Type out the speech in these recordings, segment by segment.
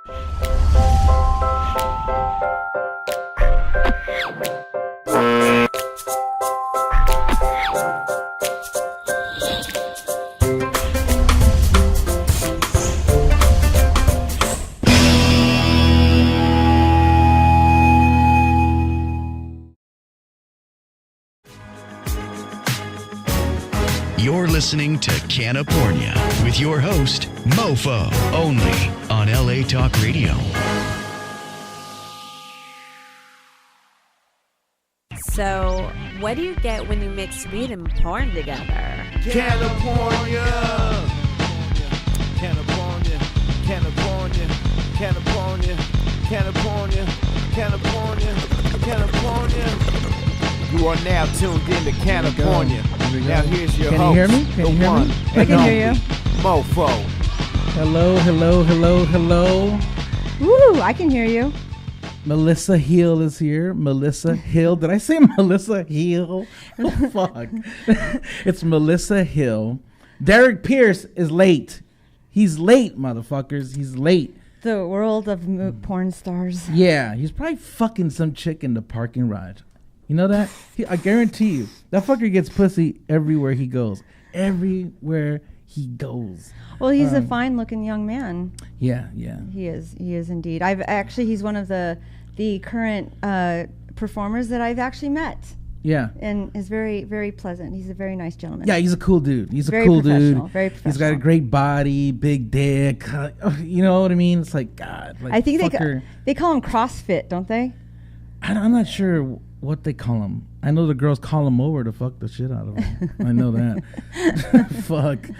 You're listening to CannaPornia with your host, Mofo, only on LA Talk Radio. So, what do you get when you mix weed and porn together? CannaPornia! CannaPornia, CannaPornia, CannaPornia, CannaPornia, CannaPornia, CannaPornia. You are now tuned in to CannaPornia. Now here's your host, hear me? Can you hear me? I can hear you. Mofo. Hello, hello, hello, hello. Woo, I can hear you. Melissa Hill is here. Melissa Hill. Did I say Melissa Hill? Oh, fuck. It's Melissa Hill. Derek Pierce is late. He's late, motherfuckers. He's late. The world of porn stars. Yeah, he's probably fucking some chick in the parking lot. You know that? I guarantee you, that fucker gets pussy everywhere he goes. Everywhere he goes. Well, he's a fine-looking young man. Yeah, yeah. He is indeed. He's one of the current performers that I've actually met. Yeah. And is very, very pleasant. He's a very nice gentleman. Yeah, he's a cool dude. He's very a cool dude. Very Very professional. professional. He's got a great body, big dick. You know what I mean? It's like, God. Like, I think fucker. they call him CrossFit, don't they? I'm not sure what they call him. I know the girls call him over to fuck the shit out of him. I know that. Fuck.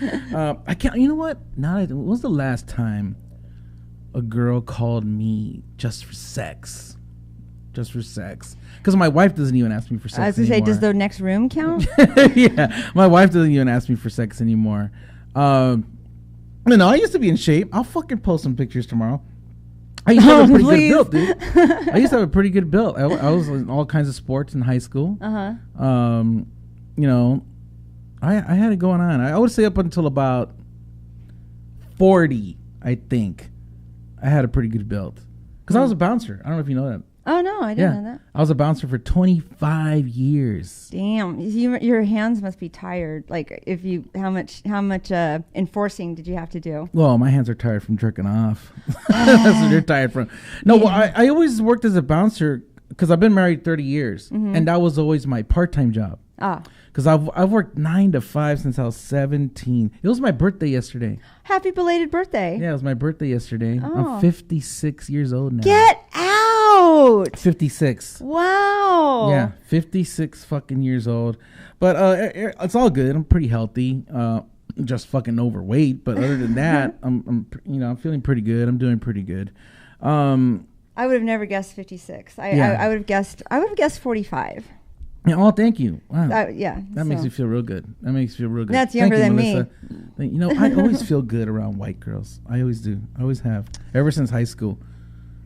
I can't. You know what? What was the last time a girl called me just for sex? Just for sex. Because my wife doesn't even ask me for sex I was going to say, anymore. does the next room count? Yeah. My wife doesn't even ask me for sex anymore. I used to be in shape. I'll fucking post some pictures tomorrow. I used to have a pretty good build, dude. I used to have a pretty good build. I was in all kinds of sports in high school. Uh-huh. I had it going on. I would say up until about 40, I think, I had a pretty good build. Because I was a bouncer. I don't know if you know that. Oh, no, I didn't know that. I was a bouncer for 25 years. Damn, your hands must be tired. Like, how much enforcing did you have to do? Well, my hands are tired from jerking off. That's what they're tired from. No, well, I always worked as a bouncer because I've been married 30 years, and that was always my part-time job. Ah. Because I've worked 9 to 5 since I was 17. It was my birthday yesterday. Happy belated birthday. Yeah, it was my birthday yesterday. Oh. I'm 56 years old now. Get out. 56. Wow. Yeah, 56 fucking years old. But it's all good. I'm pretty healthy. Just fucking overweight. But other than that, I'm feeling pretty good. I'm doing pretty good. I would have never guessed 56. I would have guessed 45. Yeah, oh, thank you. Wow. That makes me feel real good. That's younger than Melissa. Me. You know, I always feel good around white girls. I always do. I always have. Ever since high school.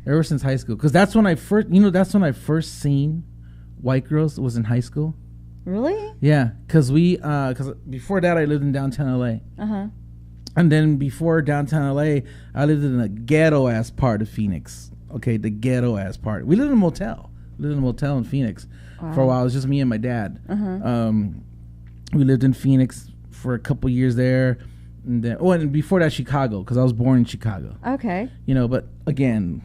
Because that's when I first seen white girls was in high school. Really? Yeah, because before that I lived in downtown LA. Uh-huh. And then before downtown LA, I lived in a ghetto ass part of Phoenix. Okay, the ghetto ass part. We lived in a motel. In Phoenix. Wow. For a while. It was just me and my dad. Uh-huh. We lived in Phoenix for a couple years there. And then, and before that, Chicago, because I was born in Chicago. Okay. But again,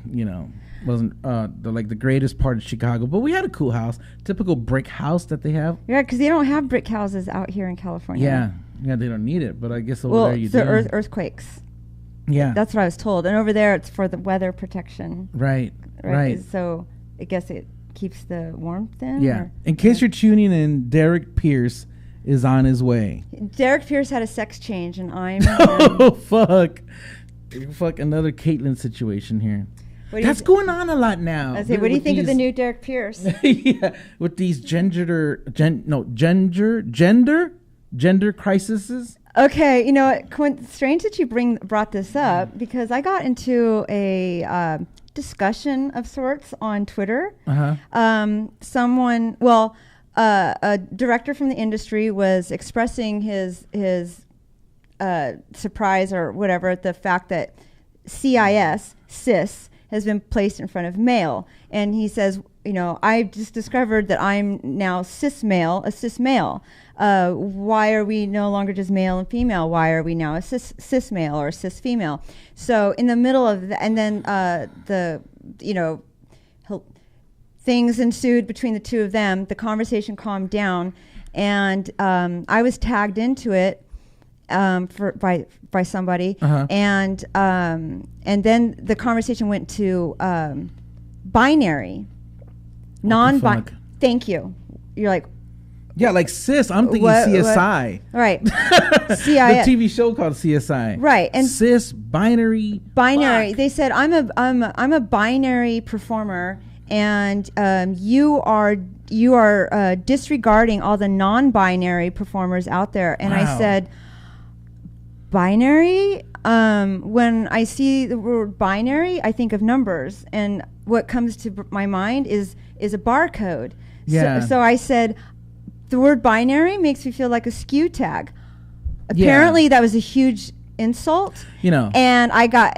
wasn't the greatest part of Chicago. But we had a cool house, typical brick house that they have. Yeah, because they don't have brick houses out here in California. Yeah, they don't need it. But I guess over there you do. Earthquakes. Yeah. That's what I was told. And over there, it's for the weather protection. Right. So I guess it keeps the warmth in. Yeah. In case you're tuning in, Derek Pierce is on his way. Derek Pierce had a sex change, and I'm... Oh, fuck. Fuck, another Caitlyn situation here. That's going on a lot now. What do you think of the new Derek Pierce? Yeah, with these gender crises. Okay, you know what? Strange that you brought this up, because I got into a discussion of sorts on Twitter. Uh-huh. A director from the industry was expressing his surprise or whatever at the fact that cis, has been placed in front of male. And he says, I just discovered that I'm now a cis male. Why are we no longer just male and female? Why are we now a cis male or a cis female? So in the middle of and then things ensued between the two of them. The conversation calmed down, and I was tagged into it by somebody, and then the conversation went to binary, non-binary. Thank you. You're like, yeah, like cis. I'm thinking CSI. What? Right. The TV show called CSI. Right. And cis, binary. Fuck. They said I'm a binary performer, and you are disregarding all the non-binary performers out there. And I said, binary? When I see the word binary, I think of numbers, and what comes to my mind is a barcode. Yeah. So I said, the word binary makes me feel like a skew tag. Apparently, that was a huge insult. And I got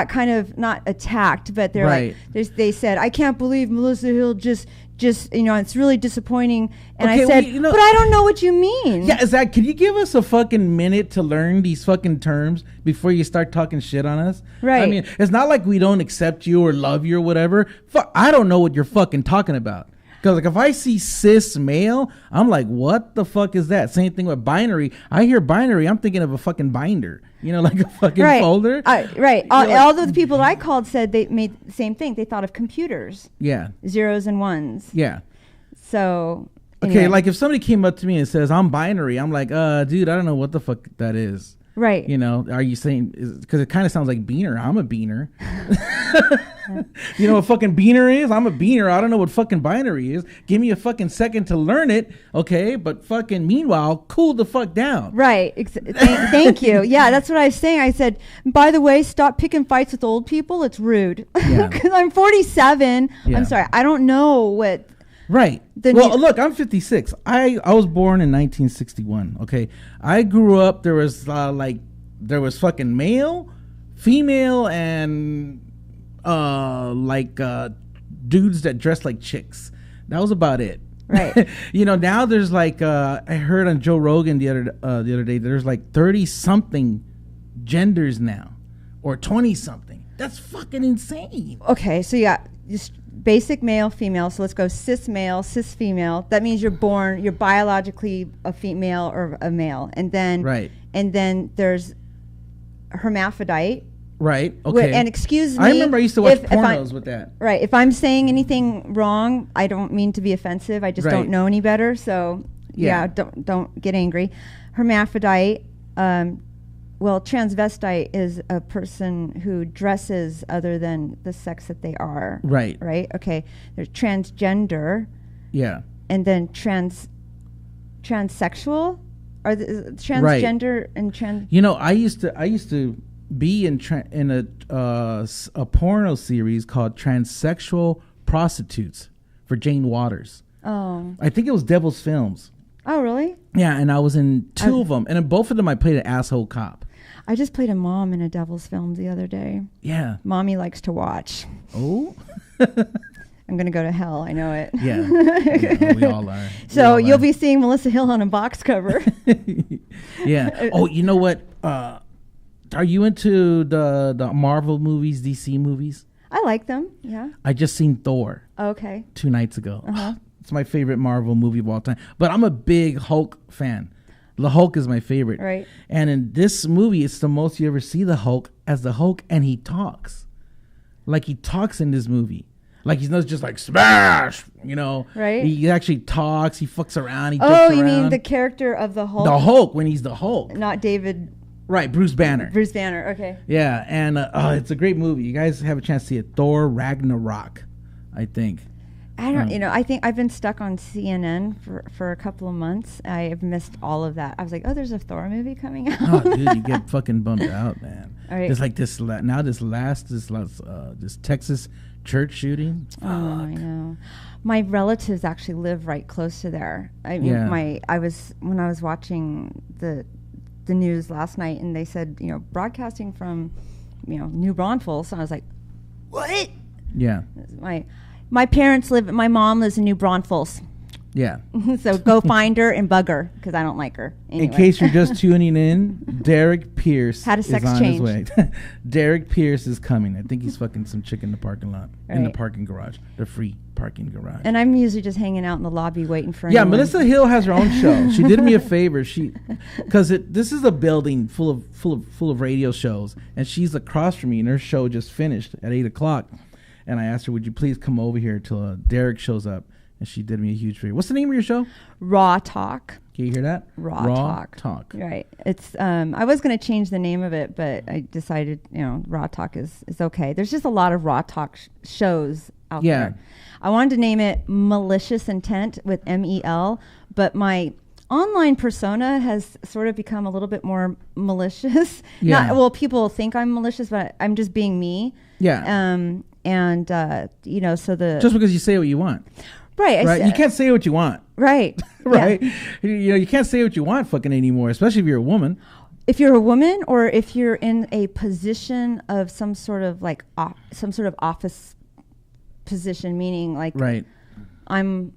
kind of not attacked, but they're like, they said, I can't believe Melissa Hill just it's really disappointing. And I said, but I don't know what you mean. Yeah, Zach, can you give us a fucking minute to learn these fucking terms before you start talking shit on us? Right. I mean, it's not like we don't accept you or love you or whatever. I don't know what you're fucking talking about. Because like if I see cis male, I'm like, what the fuck is that? Same thing with binary. I hear binary, I'm thinking of a fucking binder. Like a fucking folder. Right. All the people that I called said they made the same thing. They thought of computers. Yeah. Zeros and ones. Yeah. So. Okay, like if somebody came up to me and says, I'm binary, I'm like, dude, I don't know what the fuck that is. Right. Are you saying, because it kind of sounds like beaner. I'm a beaner. You know what fucking beaner is? I'm a beaner. I don't know what fucking binary is. Give me a fucking second to learn it, okay? But fucking meanwhile, cool the fuck down. Right. Thank you. Yeah, that's what I was saying. I said, by the way, stop picking fights with old people. It's rude. Because I'm 47. Yeah. I'm sorry. I don't know what... Right. Look, I'm 56. I was born in 1961. Okay, I grew up. There was fucking male, female, and dudes that dressed like chicks. That was about it. Right. Now there's like I heard on Joe Rogan the other day. There's like 30 something genders now, or 20 something. That's fucking insane. Okay, so yeah, just basic male, female. So let's go cis male, cis female. That means you're biologically a female or a male, and then there's hermaphrodite. Right. Okay. And excuse me. I remember I used to watch pornos with that. Right. If I'm saying anything wrong, I don't mean to be offensive. I just don't know any better. So don't get angry. Hermaphrodite. Transvestite is a person who dresses other than the sex that they are. Right. Right. Okay. There's transgender. Yeah. And then transsexual. Are the transgender and trans? I used to be in a porno series called Transsexual Prostitutes for Jane Waters. Oh. I think it was Devil's Films. Oh, really? Yeah, and I was in two of them, and in both of them I played an asshole cop. I just played a mom in a Devil's Film the other day. Yeah. Mommy likes to watch. Oh. I'm going to go to hell. I know it. Yeah. We all are. So you'll be seeing Melissa Hill on a box cover. Yeah. Oh, you know what? Are you into the Marvel movies, DC movies? I like them. Yeah. I just seen Thor. Okay. 2 nights ago. It's my favorite Marvel movie of all time. But I'm a big Hulk fan. The Hulk is my favorite. Right. And in this movie, it's the most you ever see the Hulk as the Hulk, and he talks. Like he talks in this movie. Like he's not just like smash, Right. He actually talks. He fucks around. He jokes around. Mean the character of the Hulk? The Hulk when he's the Hulk. Not David. Right, Bruce Banner. Bruce Banner, okay. Yeah, and it's a great movie. You guys have a chance to see it. Thor Ragnarok, I think. I don't, I think I've been stuck on CNN for a couple of months. I have missed all of that. I was like, oh, there's a Thor movie coming out. Oh, dude, you get fucking bummed out, man. All right. There's like this Texas church shooting. Oh, I know. My relatives actually live right close to there. I mean, when I was watching the news last night, and they said, broadcasting from New Braunfels. And I was like, what? Yeah. My parents my mom lives in New Braunfels. Yeah. So go find her and bug her because I don't like her. Anyway. In case you're just tuning in, Derek Pierce had a sex is on change. his way. Derek Pierce is coming. I think he's fucking some chick in the parking lot, in the parking garage, the free parking garage. And I'm usually just hanging out in the lobby waiting for. Yeah, anyone. Melissa Hill has her own show. She did me a favor. Because this is a building full of radio shows, and she's across from me, and her show just finished at 8:00. And I asked her, "Would you please come over here till Derek shows up?" And she did me a huge favor. What's the name of your show? Raw Talk. Can you hear that? Raw Talk. Right. It's I was going to change the name of it, but I decided, Raw Talk is okay. There's just a lot of Raw Talk shows out there. I wanted to name it Malicious Intent with MEL, but my online persona has sort of become a little bit more malicious. Yeah. People think I'm malicious, but I'm just being me. Yeah. So just because you say what you want. Right. You can't say what you want. Right. Right. Yeah. You can't say what you want fucking anymore, especially if you're a woman. If you're a woman, or if you're in a position of some sort of office position, meaning like I'm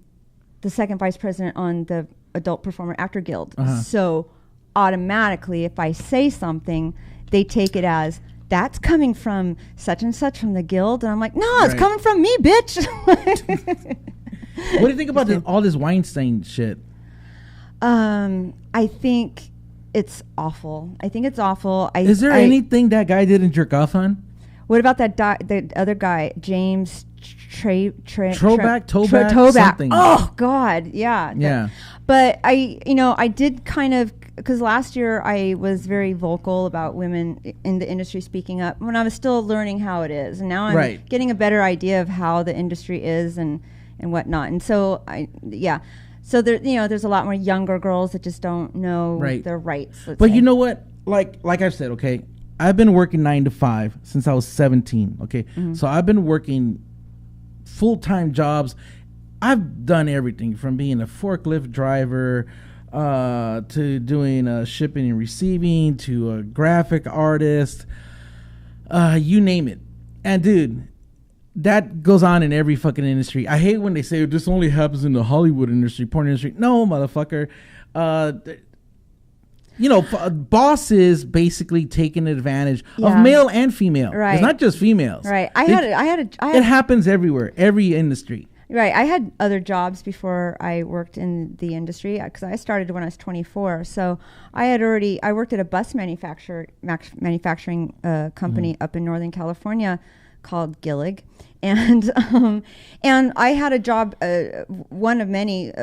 the second vice president on the Adult Performer Actor Guild. So automatically, if I say something, they take it as that's coming from such and such from the guild, and I'm like, no, it's coming from me, bitch. What do you think about all this Weinstein shit? I think it's awful. Is there anything that guy didn't jerk off on? What about the other guy, James Toback? Something. Oh God, yeah. Yeah. But I did kind of, because last year I was very vocal about women in the industry speaking up when I was still learning how it is, and now I'm getting a better idea of how the industry is and whatnot. And so so there, there's a lot more younger girls that just don't know their rights. But you know what? Like I've said, okay, I've been working 9 to 5 since I was 17. Okay, so I've been working full-time jobs. I've done everything from being a forklift driver to doing shipping and receiving to a graphic artist, you name it. And dude, that goes on in every fucking industry. I hate when they say this only happens in the Hollywood industry, porn industry. No, motherfucker. Bosses basically taking advantage of male and female. Right. It's not just females. Right. It happens everywhere, every industry. Right. I had other jobs before I worked in the industry because I started when I was 24. So I worked at a bus manufacturing company up in Northern California called Gillig. And I had a job, one of many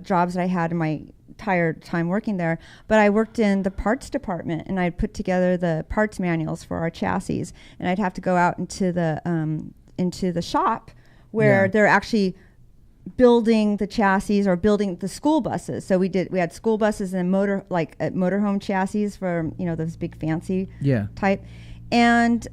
jobs that I had in my entire time working there, but I worked in the parts department, and I'd put together the parts manuals for our chassis, and I'd have to go out into the shop where they're actually building the chassis or building the school buses. So we had school buses and motorhome chassis for those big fancy type. And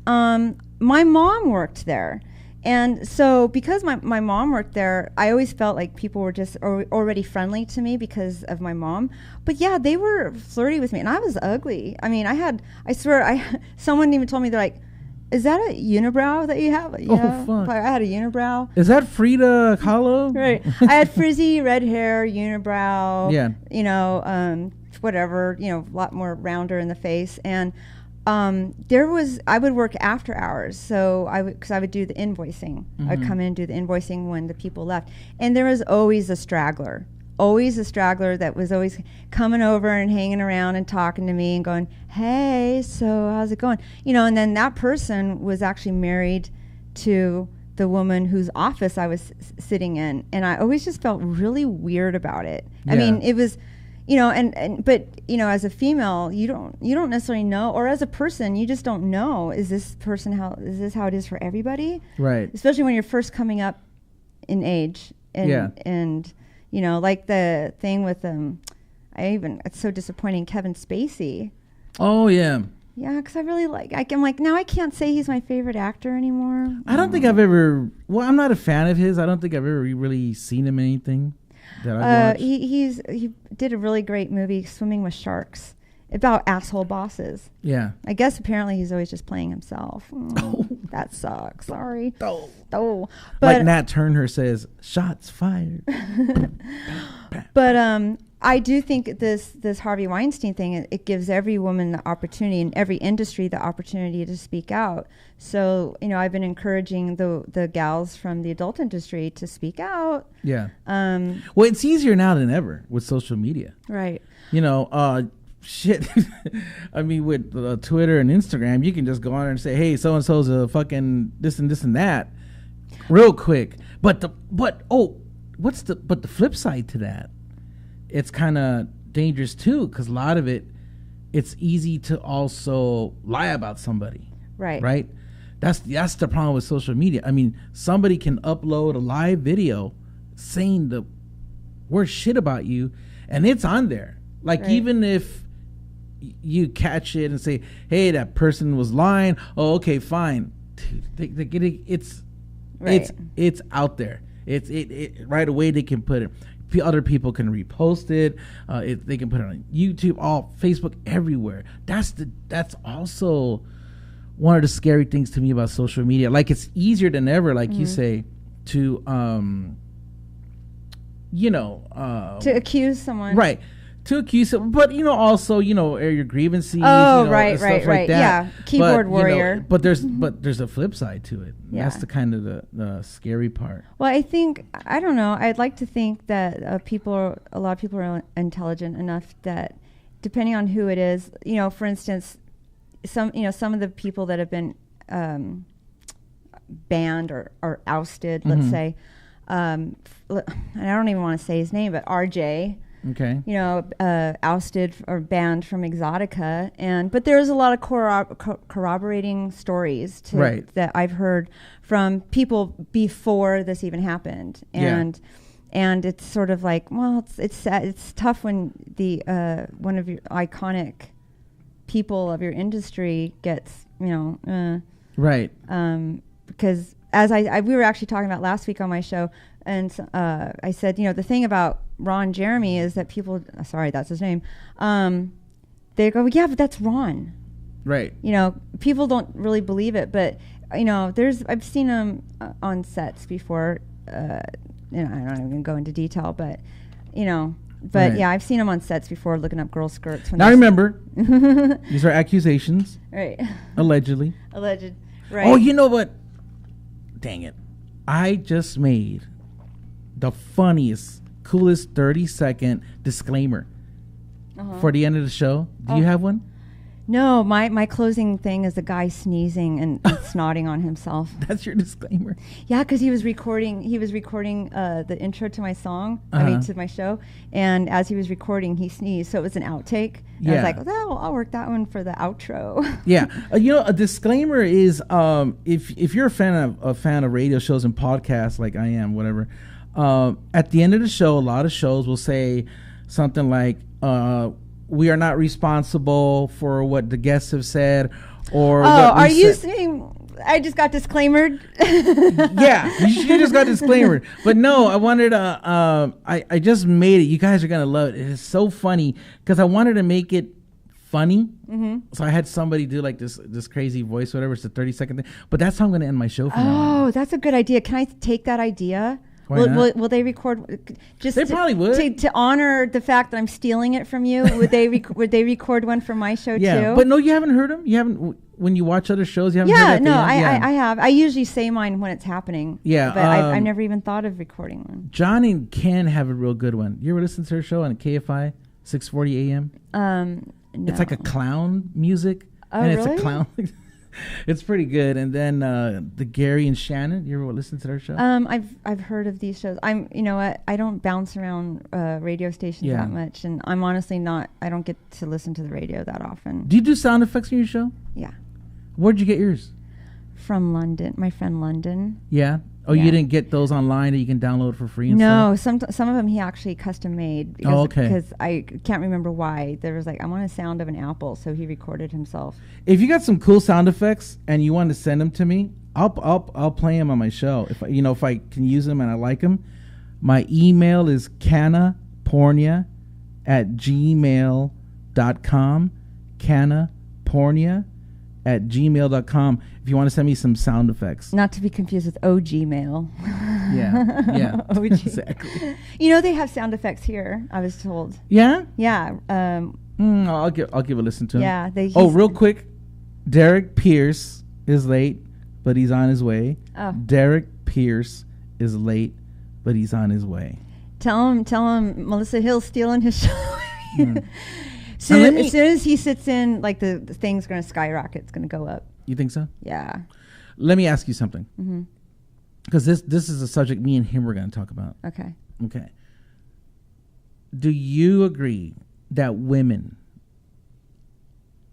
my mom worked there. And so because my mom worked there, I always felt like people were just already friendly to me because of my mom. But yeah, they were flirty with me, and I was ugly. I mean, someone even told me, they're like, is that a unibrow that you have? Yeah. Fuck. I had a unibrow. Is that Frida Kahlo? Right. I had frizzy red hair, unibrow. Yeah. Whatever, a lot more rounder in the face. And I would work after hours, so because I would do the invoicing. I'd come in and do the invoicing when the people left, and there was always a straggler that was always coming over and hanging around and talking to me and going, hey, so how's it going? And then that person was actually married to the woman whose office I was sitting in, and I always just felt really weird about it. I mean, it was but as a female, you don't necessarily know, or as a person, you just don't know, is this how it is for everybody? Right. Especially when you're first coming up in age. And like the thing with it's so disappointing, Kevin Spacey. Oh yeah. Yeah, because I really I'm like, now I can't say he's my favorite actor anymore. I don't think I've ever, I'm not a fan of his. I don't think I've ever really seen him in anything that I've watched. He did a really great movie, Swimming with Sharks, about asshole bosses. Yeah. I guess apparently he's always just playing himself. That sucks. Sorry. Oh. But like Nat Turner says, shots fired. But I do think this Harvey Weinstein thing, it gives every woman the opportunity and every industry the opportunity to speak out. So, I've been encouraging the gals from the adult industry to speak out. Yeah. Well, it's easier now than ever with social media. Right. Shit. I mean, with Twitter and Instagram, you can just go on and say, hey, so-and-so's a fucking this and this and that real quick. But the flip side to that, it's kind of dangerous too, because a lot of it's easy to also lie about somebody. Right. That's the problem with social media. I mean, somebody can upload a live video saying the worst shit about you, and it's on there. Like, even if you catch it and say, hey, that person was lying, oh, okay, fine. Dude, it's out there. It right away. They can put it. Other people can repost it. They can put it on YouTube, all Facebook, everywhere. That's also one of the scary things to me about social media. Like, it's easier than ever, like you say, to to accuse someone, right? To accuse them, but also air your grievances. Oh, right, like that. Yeah, keyboard warrior. But there's a flip side to it. Yeah. That's the kind of the scary part. Well, I don't know. I'd like to think that a lot of people are intelligent enough that, depending on who it is, for instance, some of the people that have been banned or ousted, let's say, and I don't even want to say his name, but RJ. Okay. Ousted or banned from Exotica, but there's a lot of corroborating stories that I've heard from people before this even happened, and it's sort of like, well, it's sad. It's tough when the one of your iconic people of your industry gets right. Because as we were actually talking about last week on my show. And I said, the thing about Ron Jeremy is that people, sorry, that's his name. They go, yeah, but that's Ron. Right. People don't really believe it, but I've seen him on sets before. I don't even go into detail, but right. Yeah, I've seen him on sets before looking up girls' skirts. Now remember, these are accusations. Right. Allegedly. Alleged. Right. Oh, you know what? Dang it! I just made the funniest, coolest 30-second disclaimer for the end of the show. Do you have one? No, my closing thing is a guy sneezing and snotting on himself. That's your disclaimer? Yeah, because he was recording the intro to my song, to my show, and as he was recording, he sneezed, so it was an outtake. And I was like, oh, I'll work that one for the outro. Yeah, a disclaimer is if you're a fan of radio shows and podcasts like I am, whatever. At the end of the show, a lot of shows will say something like, we are not responsible for what the guests have said, or are you saying I just got disclaimered? Yeah, you just got disclaimered. But no, I wanted to. I just made it. You guys are gonna love it. It is so funny because I wanted to make it funny. Mm-hmm. So I had somebody do like this crazy voice, whatever. It's a 30-second thing. But that's how I'm gonna end my show. Oh, that's a good idea. Can I take that idea? Will they record? They probably would to honor the fact that I'm stealing it from you. Would they would they record one from my show too? But no, you haven't heard them. You haven't when you watch other shows. You haven't. Heard that I have. I usually say mine when it's happening. Yeah, but I've never even thought of recording one. John and Ken have a real good one. You ever listen to her show on KFI 640 AM? No. It's like a clown music. Oh, and really? It's a clown. It's pretty good. And then the Gary and Shannon. You ever listen to their show? I've heard of these shows. You know what? I don't bounce around radio stations that much, and I'm honestly not. I don't get to listen to the radio that often. Do you do sound effects in your show? Yeah. Where'd you get yours? From London, my friend London. Yeah. Oh, you didn't get those online that you can download for free? And no, stuff? some of them he actually custom made. Because I can't remember why. There was like, I want a sound of an apple, so he recorded himself. If you got some cool sound effects and you want to send them to me, I'll play them on my show. If I can use them and I like them. My email is CannaPornia@gmail.com. CannaPornia@gmail.com if you want to send me some sound effects. Not to be confused with OG mail. Yeah. OG. Exactly. You know they have sound effects here. I was told. Yeah. Yeah. I'll give a listen to him. Yeah. Real quick, Derek Pierce is late, but he's on his way. Oh. Derek Pierce is late, but he's on his way. Tell him Melissa Hill's stealing his show. Mm. As soon as he sits in, like the thing's going to skyrocket. It's going to go up. You think so? Yeah. Let me ask you something. Mm-hmm. Because this is a subject me and him were going to talk about. Okay. Do you agree that women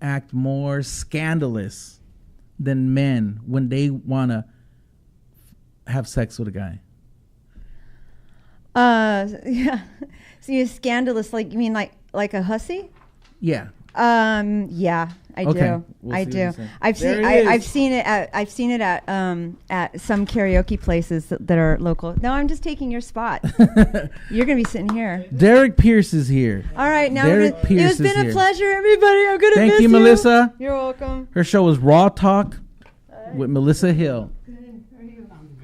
act more scandalous than men when they want to have sex with a guy? Yeah. So you're scandalous, like you mean like a hussy? Yeah. Yeah, I do. We'll I see do. what you say. I've seen it at some karaoke places that are local. No, I'm just taking your spot. You're gonna be sitting here. Derek Pierce is here. All right, now Derek Pierce it's been is a here. pleasure, everybody. I'm gonna Thank miss you, Melissa. You're welcome. Her show is Raw Talk with Melissa Hill.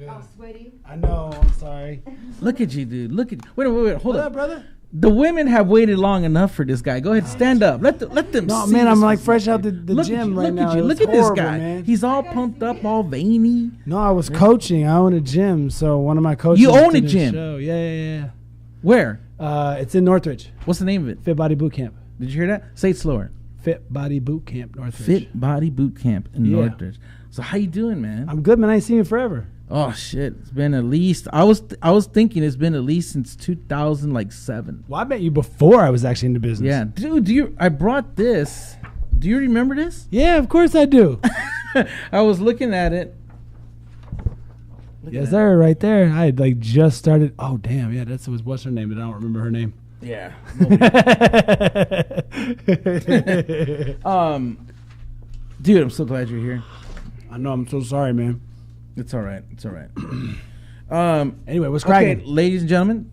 Oh, sweaty. I know. I'm sorry. Look at you, dude. Look at wait. Hold What up, up, brother? The women have waited long enough for this guy. Go ahead, stand up. Let them. No, see man, I'm this like physique. fresh out the Look gym at you, right look now. At you. It Look was at this horrible, guy. man. He's all pumped up, all veiny. No, I was coaching. I own a gym, so one of my coaches. You own a did gym? Show. Yeah. Where? It's in Northridge. What's the name of it? Fit Body Boot Camp. Did you hear that? Say it slower. Fit Body Boot Camp, Northridge. Fit Body Boot Camp in Yeah. Northridge. So how you doing, man? I'm good, man. I ain't seen you forever. Oh shit! It's been at least I was thinking it's been at least since 2007. Well, I met you before I was actually in the business. Yeah, dude. I brought this. Do you remember this? Yeah, of course I do. I was looking at it. Yes, sir. Right there. I had like just started. Oh, damn. Yeah, what's her name? But I don't remember her name. Yeah. Dude, I'm so glad you're here. I know. I'm so sorry, man. It's all right. Anyway, what's cracking? Okay, ladies and gentlemen,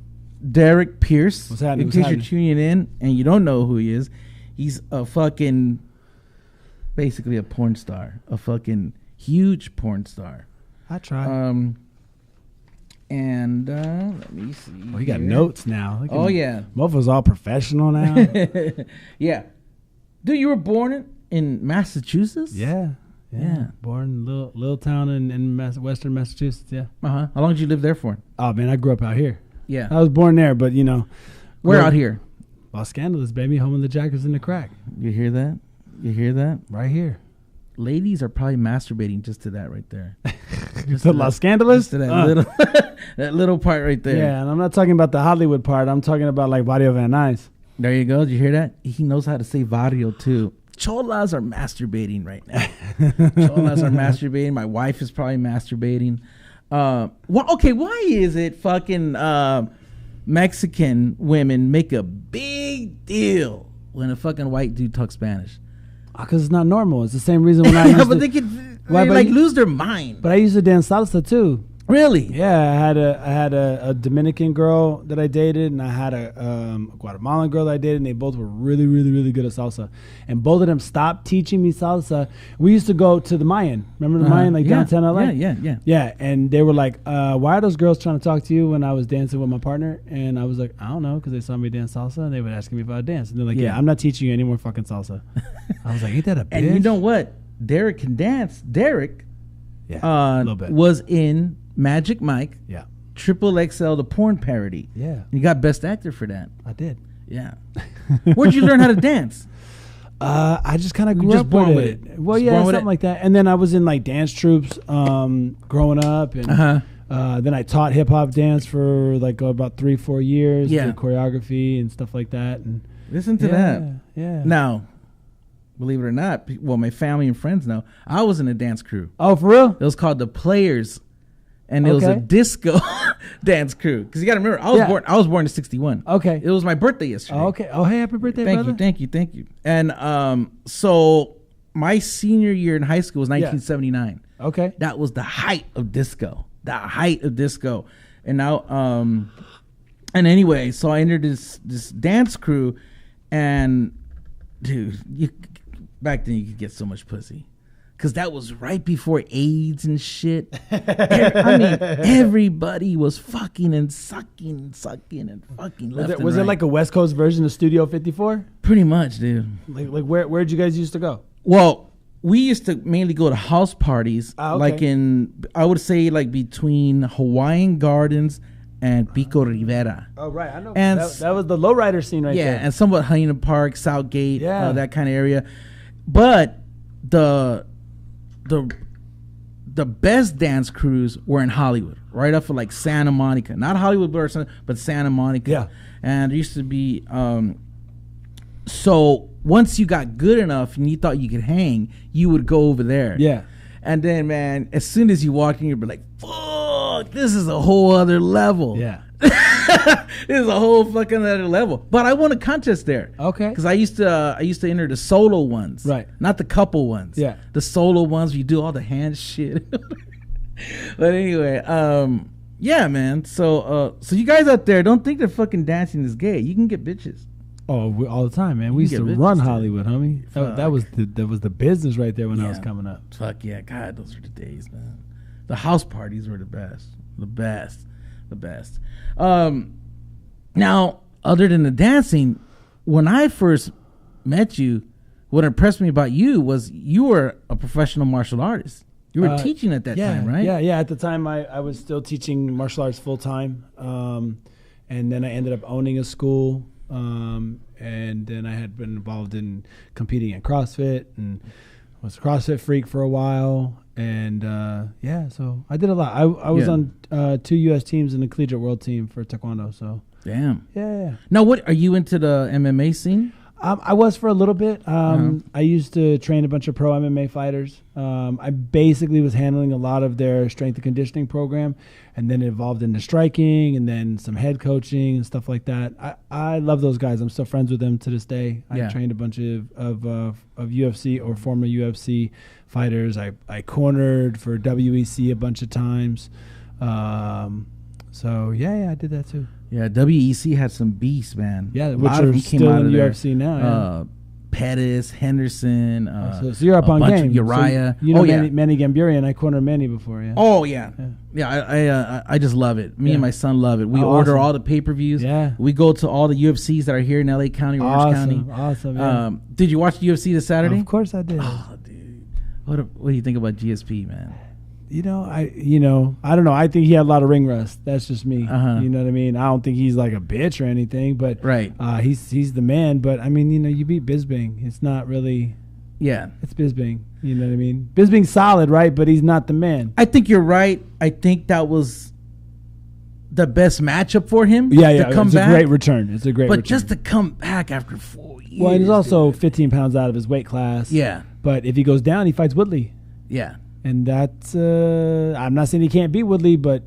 Derek Pierce. What's happening? In case you're tuning in and you don't know who he is, he's a fucking, basically a porn star, a fucking huge porn star. I try. And let me see. Oh, he got notes now. Look at Oh him. yeah, Mofo's all professional now. yeah. Dude, you were born in Massachusetts? Yeah. Born in little town in western Massachusetts. Yeah. How long did you live there for? Oh man, I grew up out here. Yeah. I was born there, but you know, Where out here? Los Scandalous, baby, home of the Jackers in the Crack. You hear that? Right here. Ladies are probably masturbating just to that right there. Just to Los Scandalous? Just to that little that little part right there. Yeah, and I'm not talking about the Hollywood part. I'm talking about like Barrio Van Nuys. There you go. Did you hear that? He knows how to say barrio too. Cholas are masturbating right now. Cholas are masturbating. My wife is probably masturbating. Why is it fucking Mexican women make a big deal when a fucking white dude talks Spanish? Because it's not normal. It's the same reason when I used But to, they could lose their mind. But I used to dance salsa too. Really? Yeah, I had a Dominican girl that I dated, and I had a Guatemalan girl that I dated, and they both were really, really, really good at salsa. And both of them stopped teaching me salsa. We used to go to the Mayan. Remember the Mayan, like downtown LA? Yeah. Yeah, and they were like, why are those girls trying to talk to you when I was dancing with my partner? And I was like, I don't know, because they saw me dance salsa, and they were asking me if I would dance. And they're like, yeah, I'm not teaching you any more fucking salsa. I was like, ain't that a bitch? And you know what? Derek can dance. Derek a little bit. was in Magic Mike. Yeah. Triple XL, the porn parody. Yeah. You got Best Actor for that. I did. Yeah. Where'd you learn how to dance? I just kind of You grew just up born with with it. it? Well, Just yeah, born with something it? like that. And then I was in like dance troops growing up, and then I taught hip hop dance for like about 3-4 years. Yeah. Did choreography and stuff like that. And Listen to that. Yeah. Now, believe it or not, my family and friends know, I was in a dance crew. Oh, for real? It was called the Players, and it was a disco dance crew. Because you got to remember, I was born in '61. Okay. It was my birthday yesterday. Oh, okay. Oh, hey, happy birthday, brother. Thank you. And so my senior year in high school was 1979. Okay. That was the height of disco. And now, and anyway, so I entered this dance crew, and dude, back then you could get so much pussy. Because that was right before AIDS and shit. Everybody was fucking and sucking and fucking left and Was right. it like a West Coast version of Studio 54? Pretty much, dude. Like where'd you guys used to go? Well, we used to mainly go to house parties, okay. like I would say like between Hawaiian Gardens and Pico Rivera. Oh, right. I know. And that was the lowrider scene right there. Yeah, and somewhat Hyena Park, Southgate, Yeah. that kind of area. But the best dance crews were in Hollywood, right off of like Santa Monica. Not Hollywood, but Santa Monica. Yeah. And there used to be... so once you got good enough and you thought you could hang, you would go over there. Yeah. And then, man, as soon as you walked in, you'd be like, fuck, this is a whole other level. Yeah. This is a whole fucking other level. But I won a contest there. Okay. Because I used to enter the solo ones. Right. Not the couple ones. Yeah. The solo ones where you do all the hand shit. But anyway, yeah, man. So you guys out there, don't think that fucking dancing is gay. You can get bitches. Oh, all the time, man. We used to get run bitches, Hollywood, homie. That was the business right there when I was Yeah. coming up. Fuck yeah. God, those were the days, man. The house parties were the best. The best. Now, other than the dancing, when I first met you, what impressed me about you was you were a professional martial artist. You were teaching at that time, right? Yeah. At the time, I was still teaching martial arts full time, and then I ended up owning a school, and then I had been involved in competing in CrossFit and was a CrossFit freak for a while, and so I did a lot. I was on 2 U.S. teams and the collegiate world team for Taekwondo. So Damn. yeah. Now, what are you into the MMA scene? I was for a little bit. I used to train a bunch of pro MMA fighters. I basically was handling a lot of their strength and conditioning program, and then it evolved into striking and then some head coaching and stuff like that. I love those guys. I'm still friends with them to this day. Yeah. I trained a bunch of UFC or former UFC fighters. I cornered for WEC a bunch of times. So yeah, I did that too. Yeah, WEC had some beasts, man. Yeah, A which lot of are them still in there. UFC now. Yeah. Pettis, Henderson. So you're up on bunch game. of Uriah. So you know yeah. Manny Gamburian. I cornered Manny before. Yeah. Oh yeah. I just love it. Me and my son love it. We order awesome. all the pay-per-views. Yeah. We go to all the UFCs that are here in LA County, Orange County. Awesome. Yeah. Did you watch the UFC this Saturday? Of course I did. Oh, dude. What do you think about GSP, man? I don't know. I think he had a lot of ring rust. That's just me. Uh-huh. You know what I mean? I don't think he's like a bitch or anything, but Right. he's the man. But I mean, you beat Bisping. It's not really. Yeah. It's Bisping. You know what I mean? Bisping's solid, right? But he's not the man. I think you're right. I think that was the best matchup for him. Yeah. To come It's back. a great return. It's a great But return. just to come back after 4 years. Well, he's also dude. 15 pounds out of his weight class. Yeah. But if he goes down, he fights Woodley. Yeah. And that's, I'm not saying he can't beat Woodley, but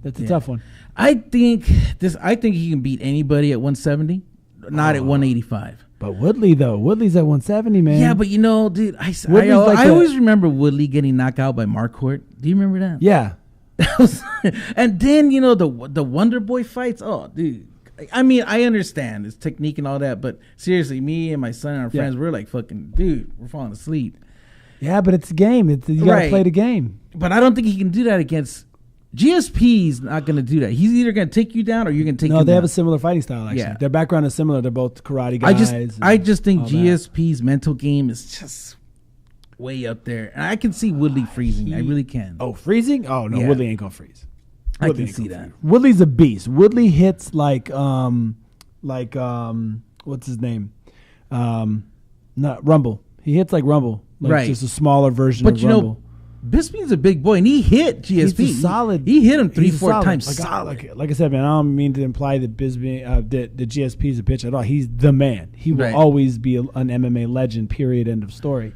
that's a tough one. I think he can beat anybody at 170, not at 185. But Woodley, though. Woodley's at 170, man. Yeah, but dude, I like always remember Woodley getting knocked out by Marquardt. Do you remember that? Yeah. And then, the Wonder Boy fights. Oh, dude. I mean, I understand his technique and all that, but seriously, me and my son and our friends, we're like fucking, dude, we're falling asleep. Yeah, but it's a game. You got to play the game. But I don't think he can do that against GSP's not going to do that. He's either going to take you down or you're going to take him down. No, they have a similar fighting style, actually. Yeah. Their background is similar. They're both karate guys. I just think all that. GSP's mental game is just way up there. And I can see Woodley freezing. I really can. Oh, freezing? Oh, no, Yeah. Woodley ain't going to freeze. I Woodley can ain't see gonna that. freeze. Woodley's a beast. Woodley hits like what's his name? Not Rumble. He hits like Rumble. Like Right. just a smaller version But of Rumble. Bisping's a big boy, and he hit GSP. He's a solid. He hit him he's 3-4 times. Like, solid. like I said, man, I don't mean to imply that Bisping, that the GSP is a bitch at all. He's the man. He will Right. always be an MMA legend. Period. End of story.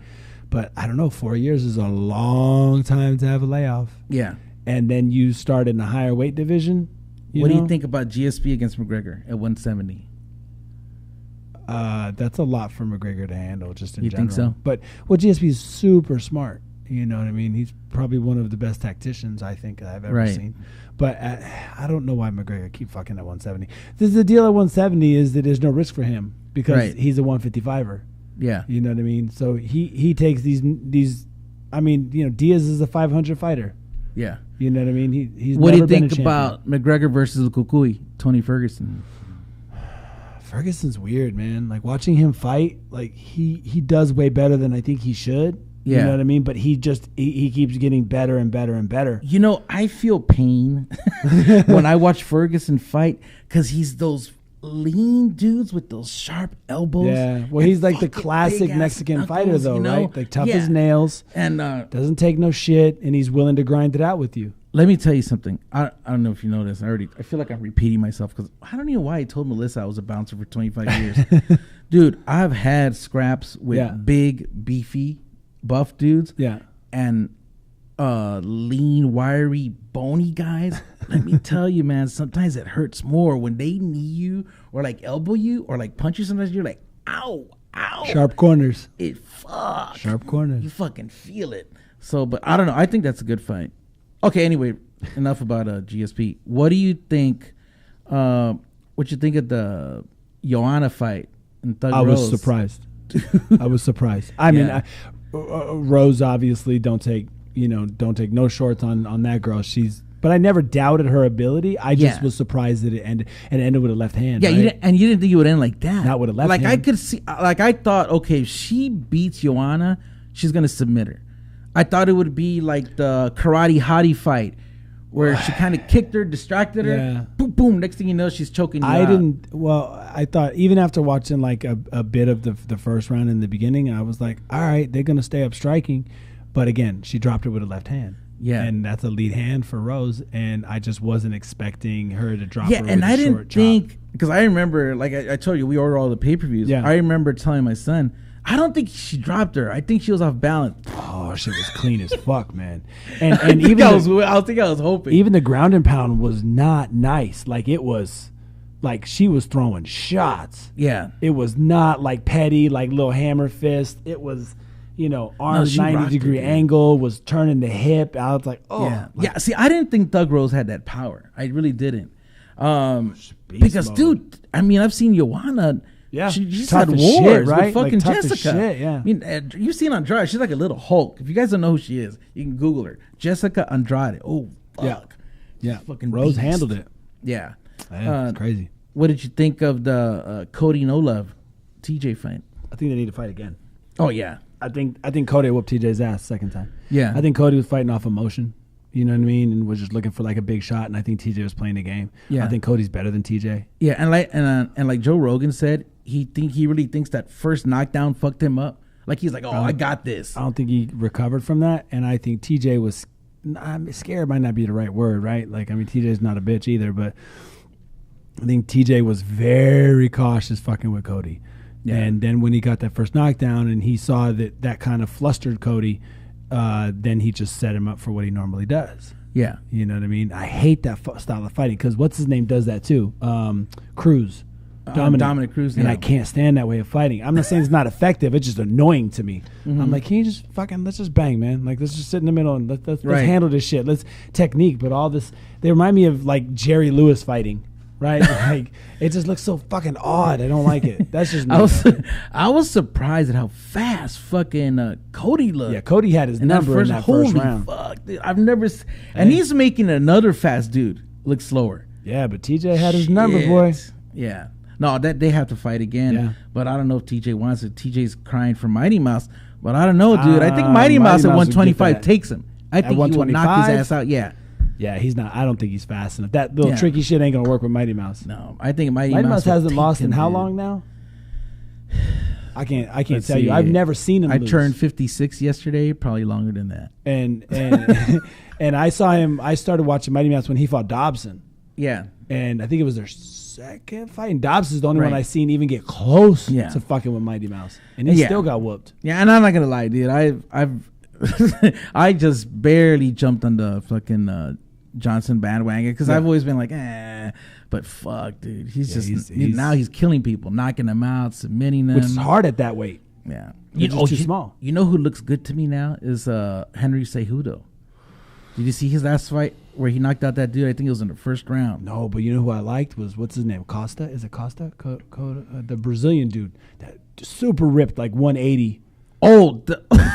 But I don't know. 4 years is a long time to have a layoff. Yeah. And then you start in a higher weight division. What do you think about GSP against McGregor at 170? That's a lot for McGregor to handle, just in You general. think so? But GSP is super smart. You know what I mean? He's probably one of the best tacticians I think I've ever Right. seen. But I don't know why McGregor keep fucking at 170. The deal at 170 is that there's no risk for him because Right. he's a 155er. Yeah. You know what I mean? So he takes these. I mean, you know, Diaz is a 500 fighter. Yeah. You know what I mean? He's. What do you never been think a about McGregor versus Kukui, Tony Ferguson? Ferguson's weird, man. Like watching him fight, like he does way better than I think he should. Yeah. You know what I mean? But he keeps getting better and better and better. You know, I feel pain when I watch Ferguson fight because he's those lean dudes with those sharp elbows. Yeah. Well, he's like the classic Mexican fighter, though, right? Like tough as nails, and doesn't take no shit, and he's willing to grind it out with you. Let me tell you something. I don't know if you know this. I feel like I'm repeating myself because I don't know why I told Melissa I was a bouncer for 25 years. Dude, I've had scraps with big, beefy, buff dudes. Yeah. And lean, wiry, bony guys. Let me tell you, man, sometimes it hurts more when they knee you or like elbow you or like punch you. Sometimes you're like, ow, ow. Sharp corners. Sharp corners. You fucking feel it. So, but I don't know. I think that's a good fight. Okay, anyway, enough about GSP. What do you think? What you think of the Joanna fight in Thug Rose? Was surprised. I was surprised. I mean, Rose obviously don't take no shorts on that girl. But I never doubted her ability. I just was surprised that it ended with a left hand. Yeah, right? you didn't think it would end like that. Not with a left hand. Like I could see, like I thought, okay, if she beats Joanna, she's gonna submit her. I thought it would be like the Karate Hottie fight, where she kind of kicked her, distracted her, boom, boom. Next thing you know, she's choking you out. Well, I thought even after watching like a bit of the first round in the beginning, I was like, all right, they're gonna stay up striking, but again, she dropped it with a left hand. Yeah, and that's a lead hand for Rose, and I just wasn't expecting her to drop. Yeah, her and with I a didn't short think because I remember, like I told you, we order all the pay-per-views. Yeah, I remember telling my son, I don't think she dropped her. I think she was off balance. Oh, shit was clean as fuck, man. And even I was hoping. Even the ground and pound was not nice. Like it was, like she was throwing shots. Yeah, it was not like petty, like little hammer fist. It was, arms 90-degree angle, was turning the hip. I was like, oh, yeah. See, I didn't think Thug Rose had that power. I really didn't. Because, dude, I mean, I've seen Joanna. Yeah, she's had wars with fucking like Jessica. Shit, yeah. I mean, you've seen Andrade. She's like a little Hulk. If you guys don't know who she is, you can Google her. Jessica Andrade. Oh, fuck. Yeah. Fucking Rose beast. handled it. Yeah. It's crazy. What did you think of the Cody No Love TJ fight? I think they need to fight again. Oh, yeah. I think Cody whooped TJ's ass second time. Yeah. I think Cody was fighting off emotion. You know what I mean? And was just looking for like a big shot. And I think TJ was playing the game. Yeah. I think Cody's better than TJ. Yeah. And like Joe Rogan said, he really thinks that first knockdown fucked him up. Like he's like, I got this. I don't think he recovered from that. And I think TJ was scared. Might not be the right word, right? Like, I mean, TJ's not a bitch either. But I think TJ was very cautious fucking with Cody. Yeah. And then when he got that first knockdown and he saw that kind of flustered Cody, then he just set him up for what he normally does. Yeah. You know what I mean? I hate that style of fighting because what's his name does that too? Cruz. Dominic Cruz. And I can't stand that way of fighting. I'm not saying it's not effective. It's just annoying to me. Mm-hmm. I'm like, can you just let's just bang, man. Like, let's just sit in the middle and let's handle this shit. Let's technique. But all this, they remind me of like Jerry Lewis fighting. Right, like it just looks so fucking odd. I don't like it. That's just me. I was surprised at how fast fucking Cody looked. Yeah, Cody had his number in that first round. Fuck, dude, I've never. And he's making another fast dude look slower. Yeah, but TJ had his number, boy. Yeah, no, that they have to fight again. Yeah. But I don't know if TJ wants it. TJ's crying for Mighty Mouse, but I don't know, dude. I think Mighty Mouse at 125 takes him. I think he will knock his ass out. Yeah. Yeah, he's not. I don't think he's fast enough. That little tricky shit ain't gonna work with Mighty Mouse. No, I think Mighty Mouse hasn't lost in how long now? I can't tell you. I've never seen him. I turned 56 yesterday. Probably longer than that. And and I saw him. I started watching Mighty Mouse when he fought Dobson. Yeah, and I think it was their second fight. And Dobson's the only one I seen even get close to fucking with Mighty Mouse, and he still got whooped. Yeah, and I'm not gonna lie, dude. I've I just barely jumped on the fucking Johnson bandwagon because I've always been like, but fuck, dude, he's now he's killing people, knocking them out, submitting them, which is hard at that weight. Yeah, too small. You know who looks good to me now is Henry Cejudo. Did you see his last fight? where he knocked out that dude. I think it was in the first round. No, but you know who I liked was, what's his name? Costa? Is it Costa? The Brazilian dude. That super ripped, like 180. Oh,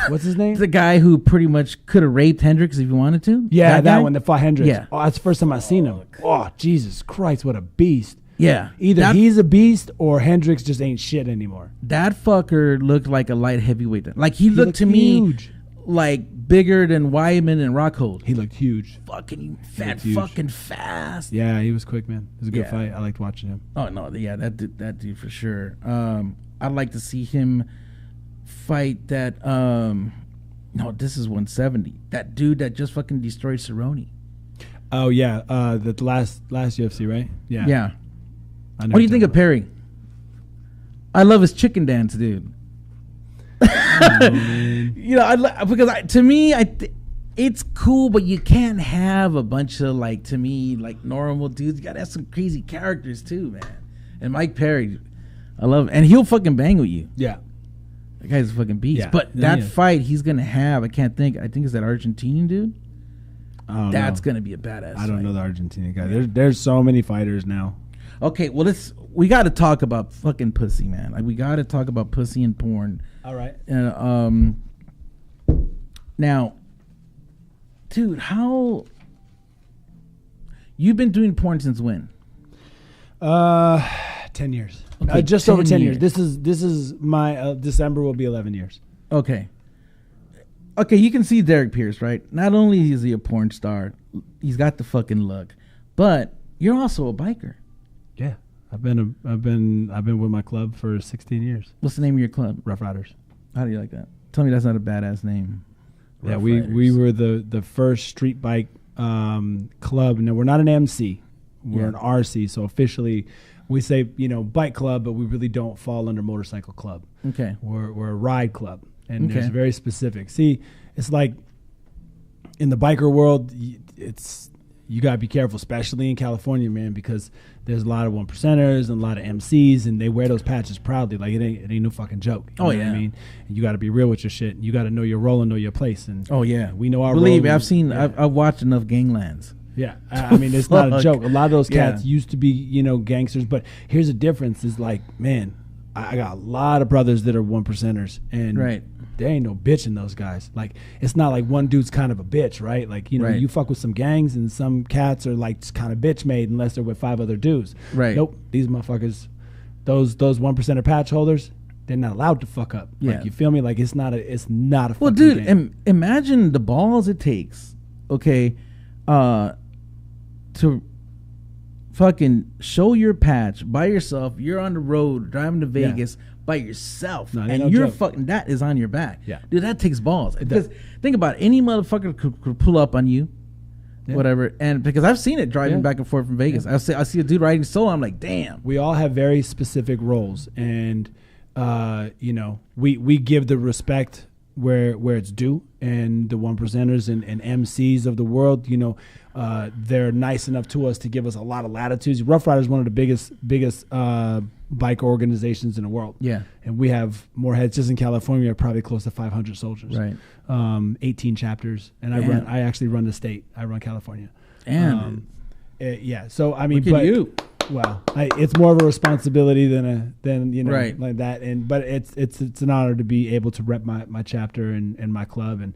What's his name? The guy who pretty much could have raped Hendricks if he wanted to. Yeah, that guy? one that fought Hendricks. Yeah. Oh, that's the first time I seen him. Oh, Jesus Christ, what a beast. Yeah. Either he's a beast or Hendricks just ain't shit anymore. That fucker looked like a light heavyweight. Like he looked to huge. me like bigger than Wyman and Rockhold. He looked huge. Fucking fat, fucking fast. Yeah, he was quick, man. It was a good Yeah. fight. I liked watching him. Oh no, yeah, that dude for sure. I'd like to see him fight that. No, this is 170. That dude that just fucking destroyed Cerrone. Oh yeah, the last UFC, right? Yeah. Yeah. What do you think of Perry? I love his chicken dance, dude. You know, to me, it's cool, but you can't have a bunch of to me, normal dudes. You gotta have some crazy characters too, man. And Mike Perry, I love, and he'll fucking bang with you. Yeah. That guy's a fucking beast. Yeah. But that fight he's gonna have, I think it's that Argentinian dude. That's gonna be a badass. I don't fight. know the Argentinian guy. There's so many fighters now. Okay, well we got to talk about fucking pussy, man. We got to talk about pussy and porn. All right. Now, dude, how you've been doing porn since when? 10 years. Okay, just over 10 years. This is my December will be 11 years. Okay, you can see Derek Pierce, right? Not only is he a porn star, he's got the fucking look, but you're also a biker. Yeah. I've been with my club for 16 years. What's the name of your club? Rough Riders. How do you like that? Tell me that's not a badass name. Yeah, Rough we Riders. were the first street bike club. No, we're not an MC. We're an RC. So officially, we say bike club, but we really don't fall under motorcycle club. Okay. We're a ride club, and it's very specific. See, it's like in the biker world, you gotta be careful, especially in California, man, because there's a lot of 1%ers and a lot of MCs, and they wear those patches proudly. Like it ain't no fucking joke. You know what I mean? And you got to be real with your shit. You got to know your role and know your place. And we know our role. Believe me, I've watched enough Ganglands. Yeah, I mean, it's not a joke. A lot of those cats used to be, gangsters. But here's the difference: is man, I got a lot of brothers that are 1%ers, and there ain't no bitch in those guys. Like, it's not like one dude's kind of a bitch, right? Like, you fuck with some gangs, and some cats are like kind of bitch made unless they're with 5 other dudes. Right. Nope. These motherfuckers, those 1%er patch holders, they're not allowed to fuck up. Yeah. Like, you feel me? Like, it's not a Well, fucking dude, game. imagine the balls it takes, okay, to fucking show your patch by yourself. You're on the road driving to Vegas by yourself, No, ain't and no you're joke. fucking that is on your back. Yeah. Dude, that takes balls. Because think about it, any motherfucker could pull up on you, whatever, and because I've seen it driving back and forth from Vegas. I see a dude riding solo. I'm like, damn. We all have very specific roles, and we give the respect where it's due, and the 1%ers and MCs of the world, they're nice enough to us to give us a lot of latitudes. Rough Riders is one of the biggest bike organizations in the world. Yeah. And we have more heads just in California, probably close to 500 soldiers. Right. 18 chapters, and I actually run the state. I run California. And So I mean, look at you. Well, it's more of a responsibility than Right. like that. But it's an honor to be able to rep my chapter and my club, and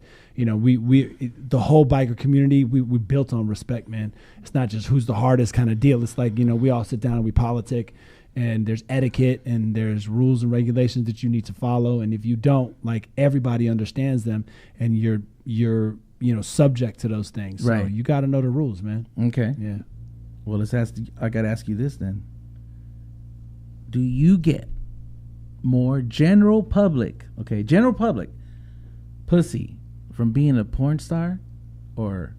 we the whole biker community we built on respect, man. It's not just who's the hardest kind of deal. It's like we all sit down and we politic, and there's etiquette and there's rules and regulations that you need to follow, and if you don't, like, everybody understands them, and you're subject to those things. Right. So you got to know the rules, man. Okay. Yeah. Well, I got to ask you this then. Do you get more general public pussy from being a porn star or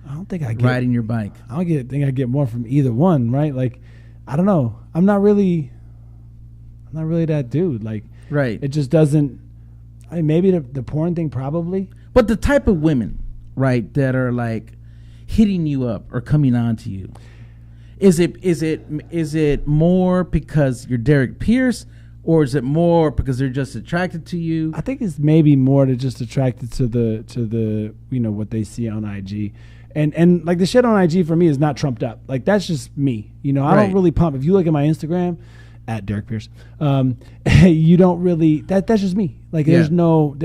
I don't think I get riding your bike? I don't think I get more from either one, right? Like, I don't know. I'm not really that dude. Like, Right. it just doesn't. I mean, maybe the porn thing, probably. But the type of women, right, that are like hitting you up or coming on to you, is it more because you're Derek Pierce, or is it more because they're just attracted to you? I think it's maybe more to just attracted to the what they see on IG. And like the shit on IG for me is not trumped up. Like that's just me. I don't really pump. If you look at my Instagram at Derek Pierce, you don't really that's just me. Like there's no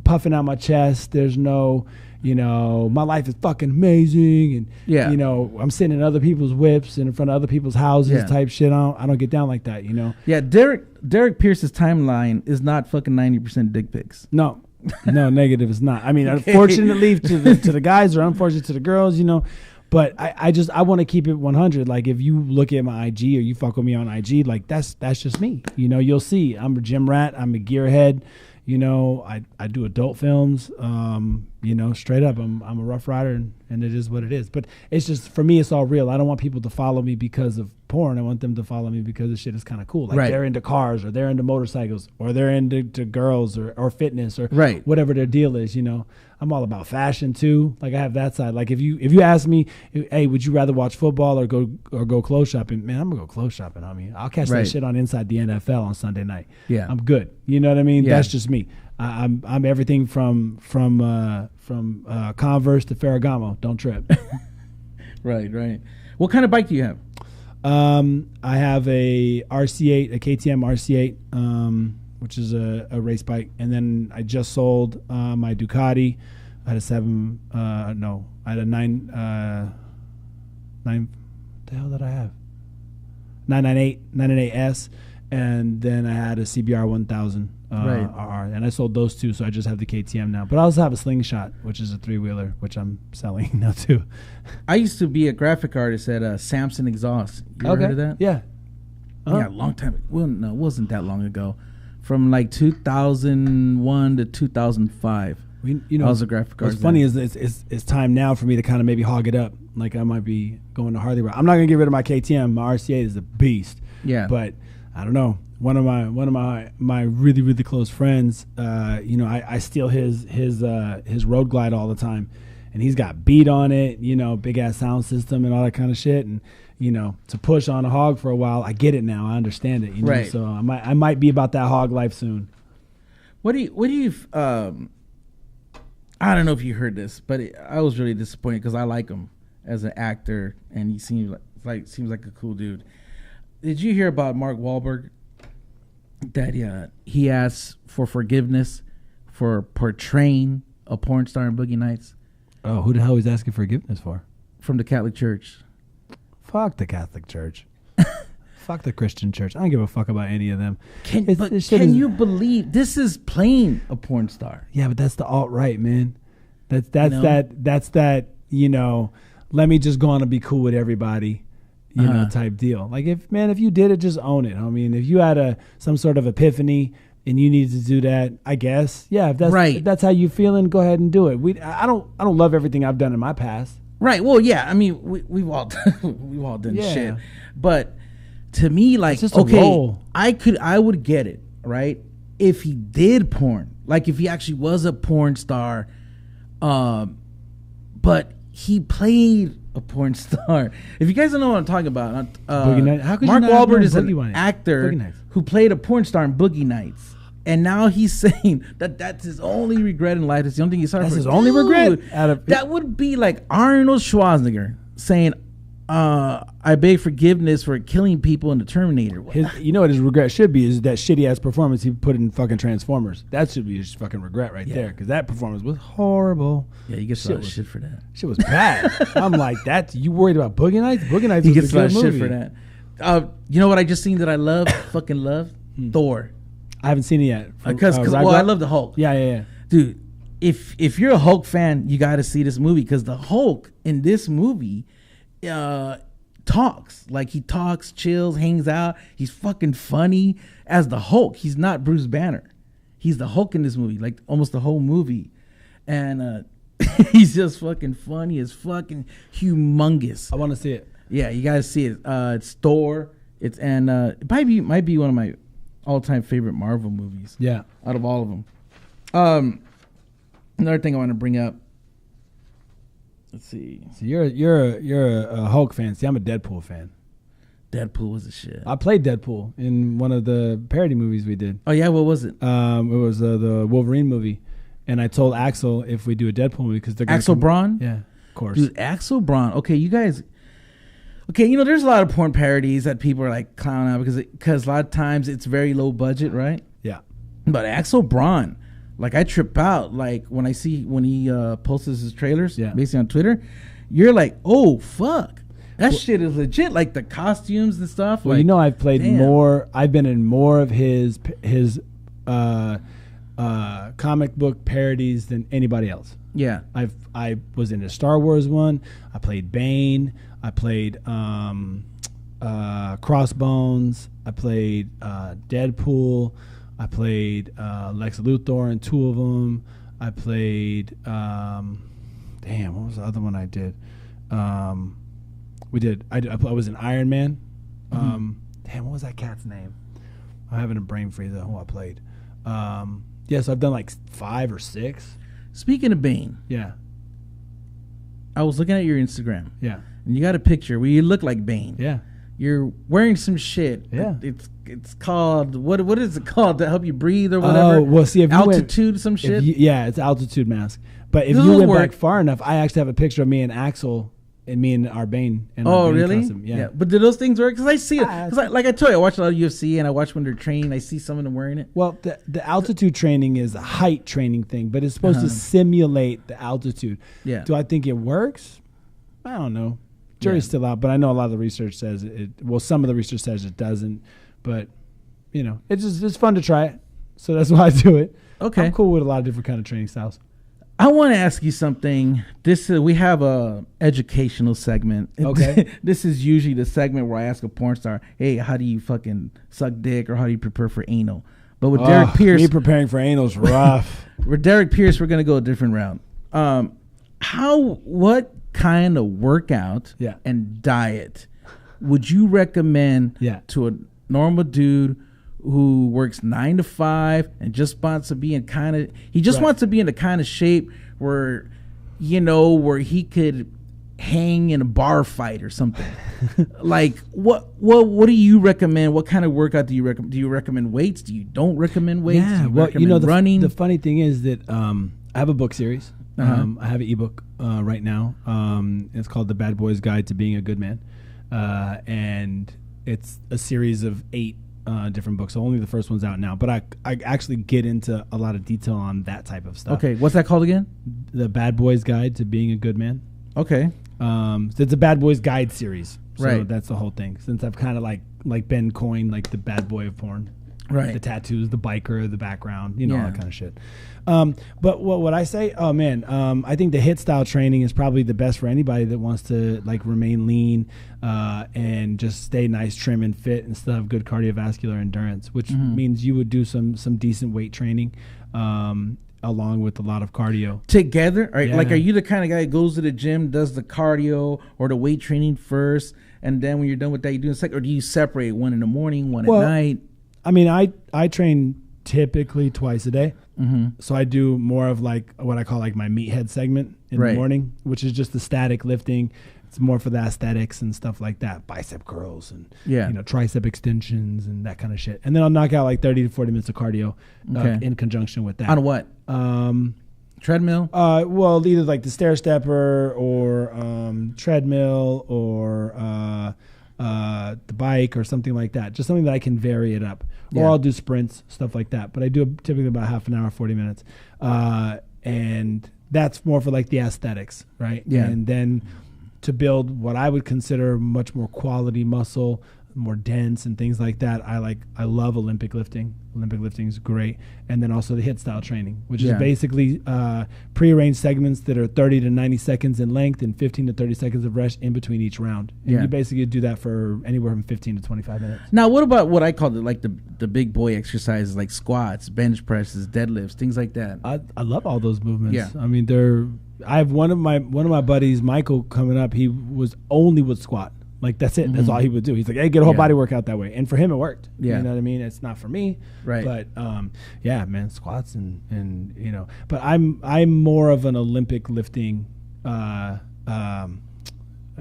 puffing out my chest. There's no my life is fucking amazing, and I'm sitting in other people's whips and in front of other people's houses type shit. I don't get down like that. Yeah, Derek Pierce's timeline is not fucking 90% dick pics. No, negative is not. I mean, unfortunately to the guys or unfortunately to the girls, but I want to keep it 100. Like if you look at my IG or you fuck with me on IG, like that's just me. You'll see I'm a gym rat. I'm a gearhead. I do adult films. Straight up, I'm a rough rider, and it is what it is. But it's just, for me, it's all real. I don't want people to follow me because of porn. I want them to follow me because the shit is kind of cool. Like they're into cars, or they're into motorcycles, or they're into girls, or fitness, or whatever their deal is. I'm all about fashion too. Like I have that side. Like if you ask me, hey, would you rather watch football or go clothes shopping? Man, I'm gonna go clothes shopping. I mean, I'll catch that shit on Inside the NFL on Sunday night. Yeah, I'm good. You know what I mean? Yeah. That's just me. I'm everything from Converse to Ferragamo. Don't trip. Right. What kind of bike do you have? I have a RC8, a KTM RC8, which is a race bike, and then I just sold my Ducati. I had a 9. The hell did I have? 998S, and then I had a CBR 1000 RR, and I sold those two, so I just have the KTM now. But I also have a Slingshot, which is a 3-wheeler, which I'm selling now too. I used to be a graphic artist at Samson Exhaust. You ever heard of that? Yeah. Yeah, a long time. Well, no, it wasn't that long ago. From like 2001 to 2005. I was a graphic artist. What's funny is it's time now for me to kind of maybe hog it up. Like I might be going to Harley. I'm not gonna get rid of my KTM. My RC8 is a beast. Yeah. But I don't know. One of my really, really close friends, I steal his Road Glide all the time, and he's got beat on it, big ass sound system and all that kind of shit, and to push on a hog for a while. I get it now. I understand it. Right. So I might be about that hog life soon. What do you? I don't know if you heard this, but I was really disappointed because I like him as an actor, and he seems like a cool dude. Did you hear about Mark Wahlberg? That he asked for forgiveness for portraying a porn star in Boogie Nights. Oh, who the hell he's asking forgiveness for? From the Catholic Church. Fuck the Catholic Church. Fuck the Christian Church. I don't give a fuck about any of them. Can you believe this is playing a porn star? Yeah, but that's the alt-right, man. That's that. Let me just go on and be cool with everybody. Type deal. Like if you did it, just own it. I mean, if you had some sort of epiphany and you needed to do that, I guess, yeah. If that's how you feeling, go ahead and do it. I don't love everything I've done in my past. Right. Well, yeah. I mean, we've all done shit. But to me, like, okay, I would get it, right? If he did porn, like if he actually was a porn star, but he played a porn star. If you guys don't know what I'm talking about, Mark Wahlberg is an actor who played a porn star in Boogie Nights, and now he's saying that that's his only regret in life. That's the only thing he's sorry for. That's his only regret. That would be like Arnold Schwarzenegger saying, "I beg forgiveness for killing people in the Terminator." What his regret should be is that shitty ass performance he put in fucking Transformers. That should be his fucking regret right there, because that performance was horrible. Yeah, he gets a lot of shit for that. Shit was bad. I'm like, you worried about Boogie Nights? Boogie Nights. He gets a lot of shit for that. You know what I just seen that I love, fucking love? Thor. I haven't seen it yet. Because I love the Hulk. Yeah. Dude, if you're a Hulk fan, you got to see this movie, because the Hulk in this movie talks. Like, he talks, chills, hangs out. He's fucking funny as the Hulk. He's not Bruce Banner. He's the Hulk in this movie, like almost the whole movie. And he's just fucking funny as fucking humongous. I want to see it. Yeah, you guys see it. It's Thor. It might be one of my all-time favorite Marvel movies. Yeah, out of all of them. Another thing I want to bring up. Let's see. So you're a Hulk fan. See, I'm a Deadpool fan. Deadpool was the shit. I played Deadpool in one of the parody movies we did. Oh yeah, what was it? It was the Wolverine movie, and I told Axel if we do a Deadpool movie because they're Axel Braun. Yeah, of course. Dude, Axel Braun. Okay, you guys. Okay, you know, there's a lot of porn parodies that people are like clowning out because a lot of times it's very low budget, right? Yeah. But Axel Braun, like I trip out like when he posts his trailers, basically on Twitter. You're like, oh fuck, that shit is legit. Like the costumes and stuff. Well, like, you know, I've played more. I've been in more of his comic book parodies than anybody else. Yeah, I was in a Star Wars one. I played Bane. I played Crossbones. I played Deadpool. I played Lex Luthor in 2 of them. I played what was the other one I did? I was in Iron Man. What was that cat's name? I'm having a brain freeze of who I played. So I've done like 5 or 6. Speaking of Bane, I was looking at your Instagram. Yeah. And you got a picture where you look like Bane. Yeah. You're wearing some shit. Yeah. It's called what is it called to help you breathe or whatever? Oh, well, see, if you altitude, some shit. It's altitude mask. But if you went back far enough, I actually have a picture of me and Axel and me and our Bane. And oh, our Bane really? costume. Yeah. But do those things work? Because I see it. Because like I told you, I watch a lot of UFC and I watch when they're training. I see some of them wearing it. Well, the altitude training is a height training thing, but it's supposed to simulate the altitude. Yeah. Do I think it works? I don't know. Jury's still out, but I know a lot of the research says it. Well, some of the research says it doesn't, but you know, it's fun to try it. So that's why I do it. Okay. I'm cool with a lot of different kind of training styles. I want to ask you something. We have a educational segment. Okay. This is usually the segment where I ask a porn star, "Hey, how do you fucking suck dick, or how do you prepare for anal?" But with Derek Pierce, me preparing for anal is rough. With Derek Pierce, we're gonna go a different route. What kind of workout and diet would you recommend to a normal dude who works 9 to 5 and just wants to be in wants to be in the kind of shape where he could hang in a bar fight or something? Like what do you recommend? What kind of workout do you recommend? Do you recommend weights? Do you don't recommend weights? Yeah, running? The funny thing is that I have a book series. I have an ebook right now. It's called The Bad Boy's Guide to Being a Good Man, and it's a series of 8 different books. So only the first one's out now, but I actually get into a lot of detail on that type of stuff. Okay, what's that called again? The Bad Boy's Guide to Being a Good Man. Okay. So it's a Bad Boy's Guide series. So right. That's the whole thing. Since I've kind of like been coined like the bad boy of porn. Right. The tattoos, the biker, the background, all that kind of shit. But what would I say? Oh man, I think the HIIT style training is probably the best for anybody that wants to like remain lean and just stay nice, trim, and fit, and still have good cardiovascular endurance. Which means you would do some decent weight training, along with a lot of cardio together. Right? Yeah. Like, are you the kind of guy that goes to the gym, does the cardio or the weight training first, and then when you're done with that, you do a second, or do you separate one in the morning, one at night? I mean, I train typically twice a day. So I do more of like what I call like my meathead segment in the morning, which is just the static lifting. It's more for the aesthetics and stuff like that, bicep curls and tricep extensions and that kind of shit. And then I'll knock out like 30 to 40 minutes of cardio in conjunction with that. On what? Treadmill? Well, either like the stair stepper or treadmill or the bike or something like that. Just something that I can vary it up. Or I'll do sprints, stuff like that. But I do typically about half an hour, 40 minutes. And that's more for like the aesthetics, right? Yeah. And then to build what I would consider much more quality muscle, more dense and things like that, I love Olympic lifting. Olympic lifting is great. And then also the HIIT style training, which is basically prearranged segments that are 30 to 90 seconds in length and 15 to 30 seconds of rest in between each round. And you basically do that for anywhere from 15 to 25 minutes. Now, what about what I call like the big boy exercises, like squats, bench presses, deadlifts, things like that? I love all those movements. Yeah. I mean, I have one of my buddies, Michael, coming up. He was only would squat. Like, that's it. That's all he would do. He's like, hey, get a whole body workout that way. And for him, it worked. Yeah. You know what I mean? It's not for me. Right. But, yeah, man, squats and But I'm more of an Olympic lifting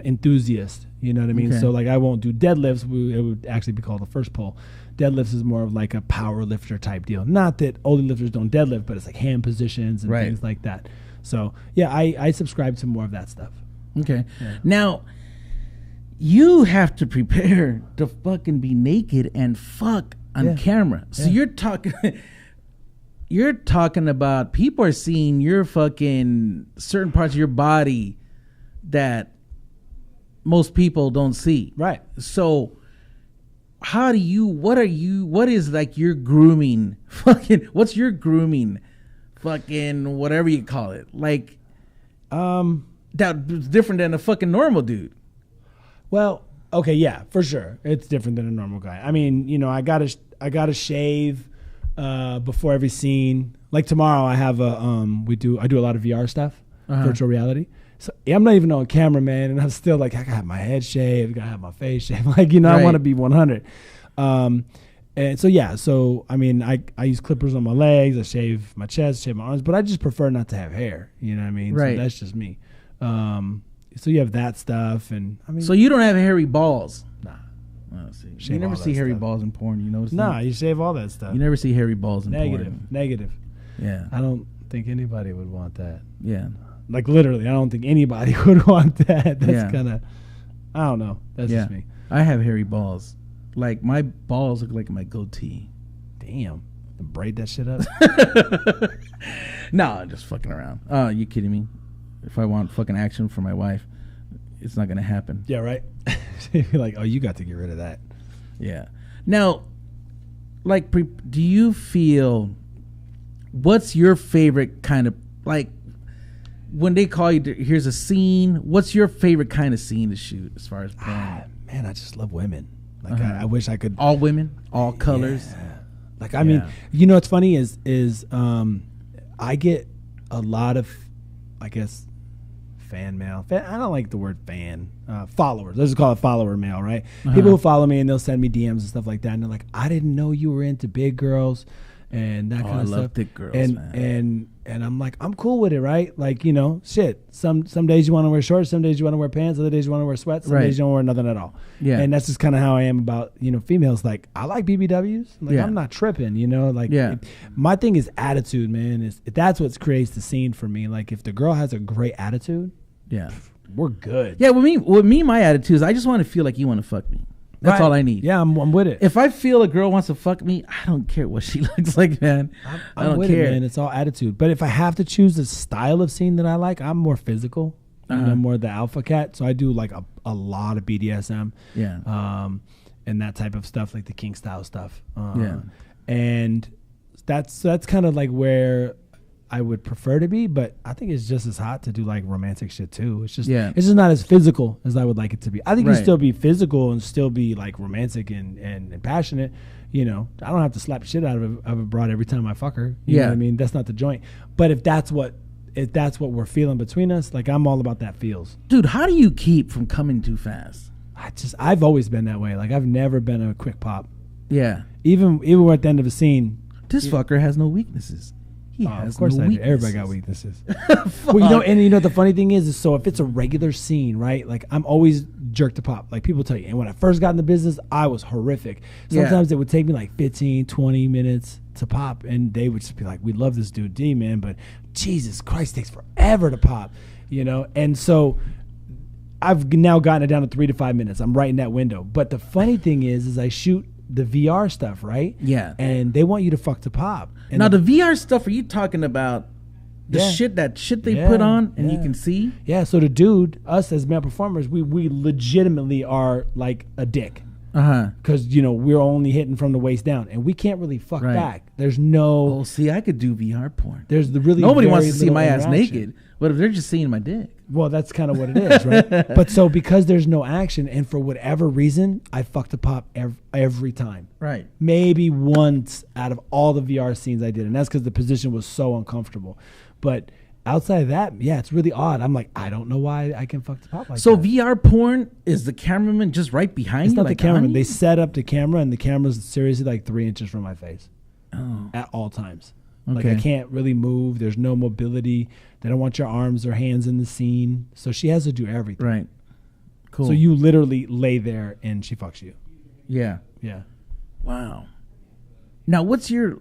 enthusiast. You know what I mean? Okay. So like I won't do deadlifts. It would actually be called the first pull. Deadlifts is more of like a power lifter type deal. Not that older lifters don't deadlift, but it's like hand positions and Right. things like that. So yeah, I subscribe to more of that stuff. Okay. Now, you have to prepare to fucking be naked and fuck on camera. So you're talking about people are seeing your fucking certain parts of your body that most people don't see. Right. So what is like your grooming what's your grooming fucking whatever you call it? Like that's different than a fucking normal dude. Well, okay, yeah, for sure. It's different than a normal guy. I mean, you know, I gotta shave before every scene. Like tomorrow, I have I do a lot of VR stuff, virtual reality. So I'm not even on camera, man, and I'm still like, I gotta have my head shaved, I gotta have my face shaved. Like, you know, Right. I want to be 100. And so yeah, so I mean, I use clippers on my legs, I shave my chest, shave my arms, but I just prefer not to have hair. You know what I mean? Right. So that's just me. So you have that stuff, and I mean, So you don't have hairy balls. nah. Oh, see. You Shave never all see that hairy stuff. balls in porn. You notice Nah, that? you shave all that stuff. You never see hairy balls in porn. Negative. Yeah. I don't think anybody would want that. Yeah. Like literally, I don't think anybody would want that. That's Yeah. kind of, I don't know. That's Yeah. just me. I have hairy balls. Like my balls look like my goatee. Damn. Braid that shit up. No, I'm just fucking around. Oh, you kidding me? If I want fucking action for my wife, it's not gonna happen. Yeah, right. You're like, oh, you got to get rid of that. Yeah. Now, like, do you feel? What's your favorite kind of like? When they call you, here's a scene. What's your favorite kind of scene to shoot as far as porn? Man, I just love women. Like, I wish I could. All women, all colors. Yeah. Like, I mean, you know what's funny is I get a lot of, I guess, fan mail. I don't like the word fan. Followers. Let's just call it follower mail, right? People who follow me and they'll send me DMs and stuff like that. And they're like, I didn't know you were into big girls and that kind of stuff. I love thick girls, and, man. And I'm like, I'm cool with it, right? Like, you know, shit. Some days you want to wear shorts, some days you want to wear pants, other days you want to wear sweats, some days you don't wear nothing at all. Yeah. And that's just kind of how I am about, you know, females. Like, I like BBWs. Like, Yeah. I'm not tripping, you know? Like, Yeah. my thing is attitude, man. That's what creates the scene for me. Like, if the girl has a great attitude, Yeah. we're good. Yeah. With me, my attitude is I just want to feel like you want to fuck me. That's Right. all I need. Yeah, I'm with it. If I feel a girl wants to fuck me, I don't care what she looks like, man. I don't with care. it, man. It's all attitude. But if I have to choose a style of scene that I like, I'm more physical. I'm more the alpha cat. So I do like a lot of BDSM. Yeah. And that type of stuff, like the king style stuff. Yeah. And that's kind of like where I would prefer to be, but I think it's just as hot to do like romantic shit too. It's just not as physical as I would like it to be. I think you still be physical and still be like romantic and passionate. You know, I don't have to slap shit out of a broad every time I fuck her. You know what I mean? That's not the joint. But if that's what we're feeling between us, like I'm all about that feels. Dude, how do you keep from coming too fast? I've always been that way. Like I've never been a quick pop. Yeah. Even at the end of a scene. This fucker has no weaknesses. He has of course no I do. weaknesses. Everybody got weaknesses. Well, you know the funny thing is so if it's a regular scene, right? Like I'm always jerked to pop. Like people tell you. And when I first got in the business, I was horrific. Sometimes it would take me like 15, 20 minutes to pop, and they would just be like, "We love this dude D, man, but Jesus Christ, it takes forever to pop." You know? And so I've now gotten it down to 3 to 5 minutes. I'm right in that window. But the funny thing is I shoot the VR stuff, right? Yeah. And they want you to fuck to pop. And Now the VR stuff, are you talking about the shit they put on and you can see? Yeah, so the dude, us as male performers, we legitimately are like a dick. Because, you know, we're only hitting from the waist down. And we can't really fuck back. There's no... Oh, see, I could do VR porn. There's the really Nobody very wants to see little my ass interaction. naked. But if they're just seeing my dick. Well, that's kind of what it is, right? But so because there's no action, and for whatever reason, I fuck to pop every time. Right. Maybe once out of all the VR scenes I did. And that's because the position was so uncomfortable. But... outside of that, yeah, it's really odd. I'm like, I don't know why I can fuck the pop like so that. VR porn is the cameraman just right behind It's you? not like the cameraman. on They you? set up the camera, and the camera's seriously like 3 inches from my face Oh. at all times. Like Okay. I can't really move. There's no mobility. They don't want your arms or hands in the scene. So she has to do everything. Right. Cool. So you literally lay there and she fucks you. Yeah. Yeah. Wow. Now, what's your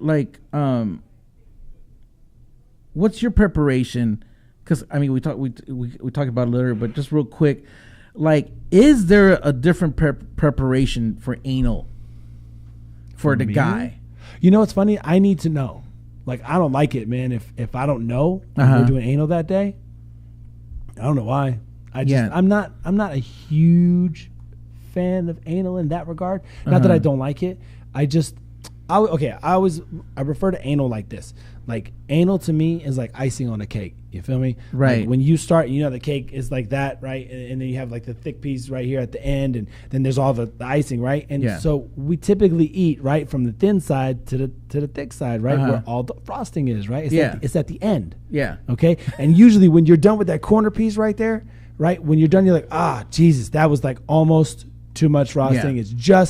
what's your preparation? Because I mean, we talked about it earlier, but just real quick, like, is there a different preparation for anal for the me? guy? You know, it's funny. I need to know. Like, I don't like it, man. If I don't know we're doing anal that day, I don't know why. I'm not a huge fan of anal in that regard. Not that I don't like it. I refer to anal like this. Like, anal to me is like icing on a cake. You feel me? Right. Like when you start, the cake is like that, right? And then you have like the thick piece right here at the end, and then there's all the icing, right? And so we typically eat right from the thin side to the thick side, right? Where all the frosting is, right? It's at the end. Yeah. Okay. And usually when you're done with that corner piece right there, right? When you're done, you're like, Jesus, that was like almost too much frosting. Yeah.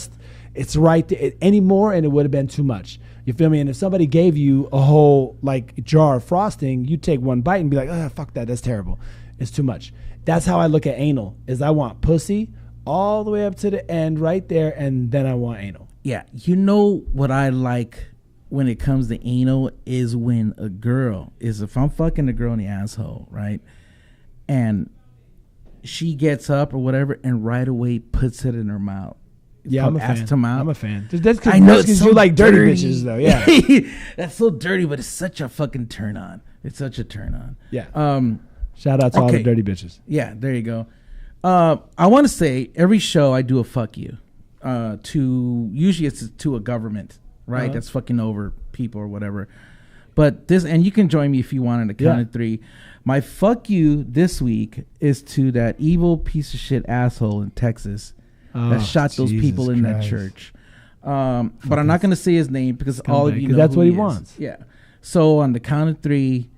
It's right there. Any more and it would have been too much. You feel me? And if somebody gave you a whole like jar of frosting, you take one bite and be like, fuck that. That's terrible. It's too much. That's how I look at anal, is I want pussy all the way up to the end right there, and then I want anal. Yeah. You know what I like when it comes to anal is when if I'm fucking a girl in the asshole, right? And she gets up or whatever and right away puts it in her mouth. Yeah, I'm a fan. I'm a fan. That's because you like dirty bitches, though. Yeah, that's so dirty, but it's such a fucking turn on. It's such a turn on. Yeah. Shout out to all the dirty bitches. Yeah, there you go. I want to say every show I do a fuck you. Usually it's to a government, right? That's fucking over people or whatever. But and you can join me if you want on the count of three. My fuck you this week is to that evil piece of shit asshole in Texas. That shot those people in that church. But I'm not going to say his name because all of you know that's who what he is. wants. Yeah. So on the count of three,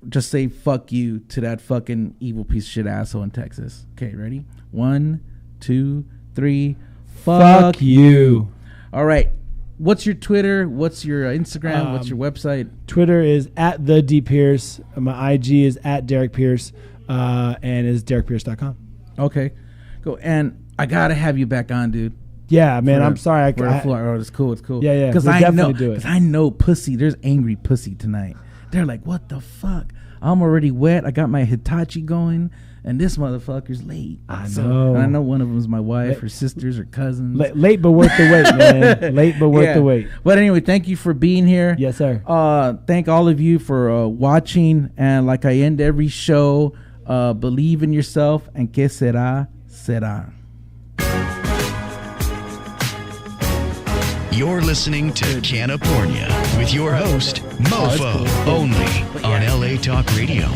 just say fuck you to that fucking evil piece of shit asshole in Texas. Okay, ready? 1, 2, 3. Fuck you. All right. What's your Twitter? What's your Instagram? What's your website? Twitter is @TheDPierce. My IG is @DerekPierce, and is DerekPierce.com. Okay. Go. And I gotta have you back on, dude. Yeah, man. I'm sorry. It's cool. It's cool. Yeah. Because I know pussy. There's angry pussy tonight. They're like, what the fuck? I'm already wet. I got my Hitachi going, and this motherfucker's late. I know. And I know one of them is my wife, or sisters, or cousins. Late but worth the wait, man. Late but worth the wait. But anyway, thank you for being here. Yes, sir. Thank all of you for watching. And like I end every show, believe in yourself, and que será, será. You're listening to CannaPornia with your host, Mofo, only on LA Talk Radio.